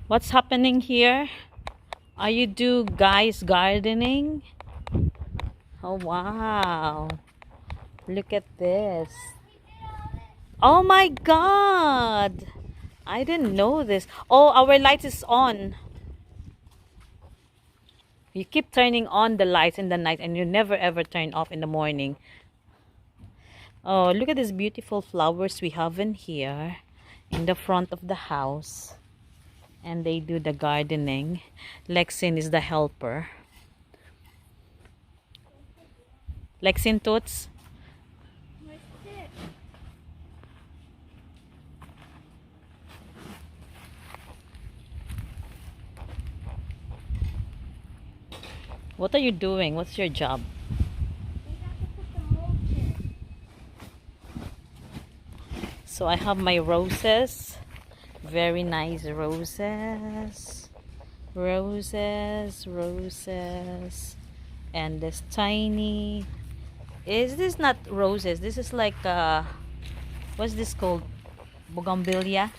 What's happening here? Are you do guys gardening? Oh wow. Look at this. Oh my god. I didn't know this. Oh, our light is on. You keep turning on the lights in the night and you never ever turn off in the morning. Oh, look at these beautiful flowers we have in here in the front of the house. And they do the gardening. Lexin is the helper. Lexin Toots. What are you doing? What's your job? So I have my roses. Very nice roses. Roses. And this tiny. Is this not roses? This is like what's this called? Bougainvillea.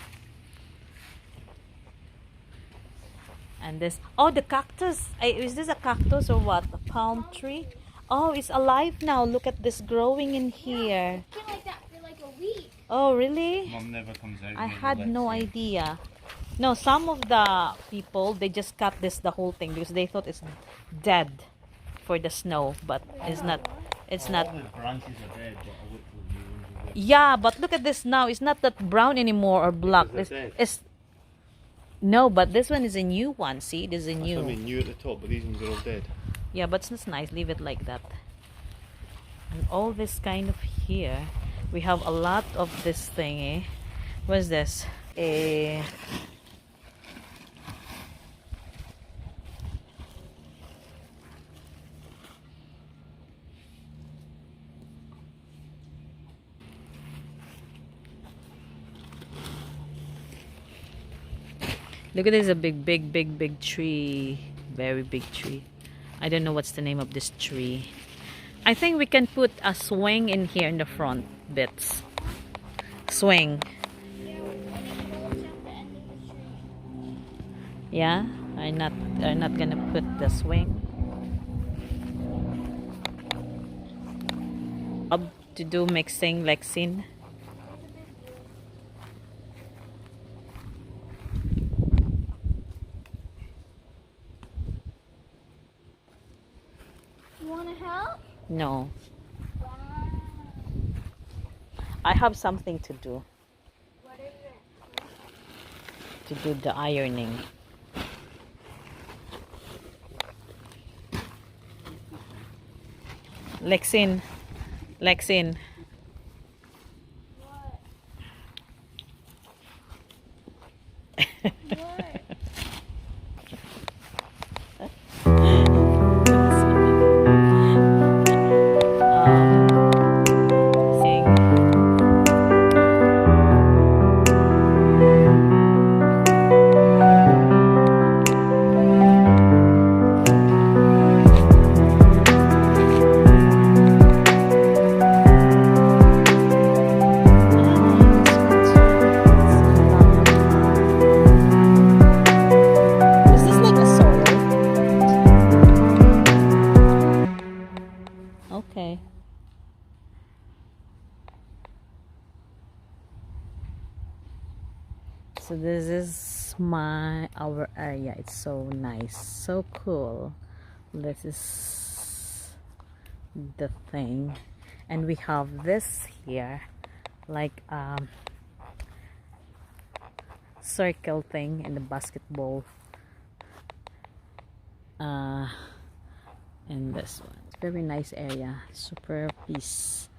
And this, oh, the cactus. Is this a cactus or what? A palm tree? Oh, it's alive now. Look at this growing in here. It's been like that for like a week. Oh, really? Mom never comes out. I had no idea. No, some of the people, they just cut the whole thing because they thought it's dead for the snow, but it's not. It's not. All the branches are dead, but I look for new ones. Are dead. Yeah, but look at this now. It's not that brown anymore or black. It's no, but this one is a new one. See, this is a new. I mean, new at the top, but these ones are all dead. Yeah, but it's nice. Leave it like that. And all this kind of here, we have a lot of this thingy. What's this? Look at this, a big tree. Very big tree. I don't know what's the name of this tree. I think we can put a swing in here in the front bits. Swing. Yeah, I'm not gonna put the swing. Up to do mixing Lexin. You want to help? No. I have something to do. What is it? To do the ironing. Lexin. What? What? Okay. So this is our area. It's so nice, so cool. This is the thing, and we have this here, like circle thing in the basketball. And this one, it's very nice area, super peace,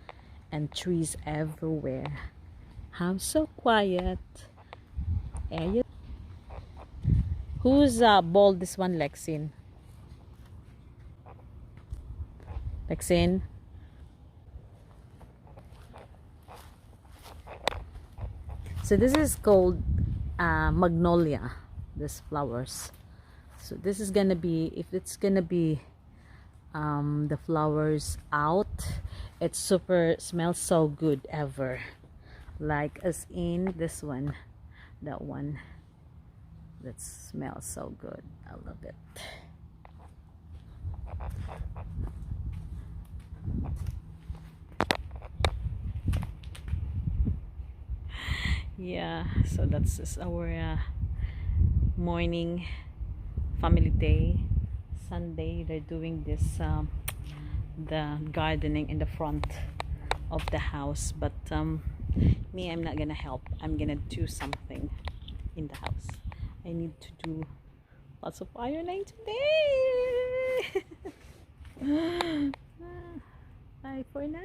and trees everywhere. How so quiet area. Who's bald? This one, Lexin. Lexin. So this is called magnolia. This flowers. So this is gonna be, if it's gonna be the flowers out, it super smells so good ever, like as in this one, that one. That smells so good. I love it. Yeah, so that's just our morning family day. Sunday they're doing this the gardening in the front of the house, but me, I'm not gonna help. I'm gonna do something in the house. I need to do lots of ironing today. Bye for now.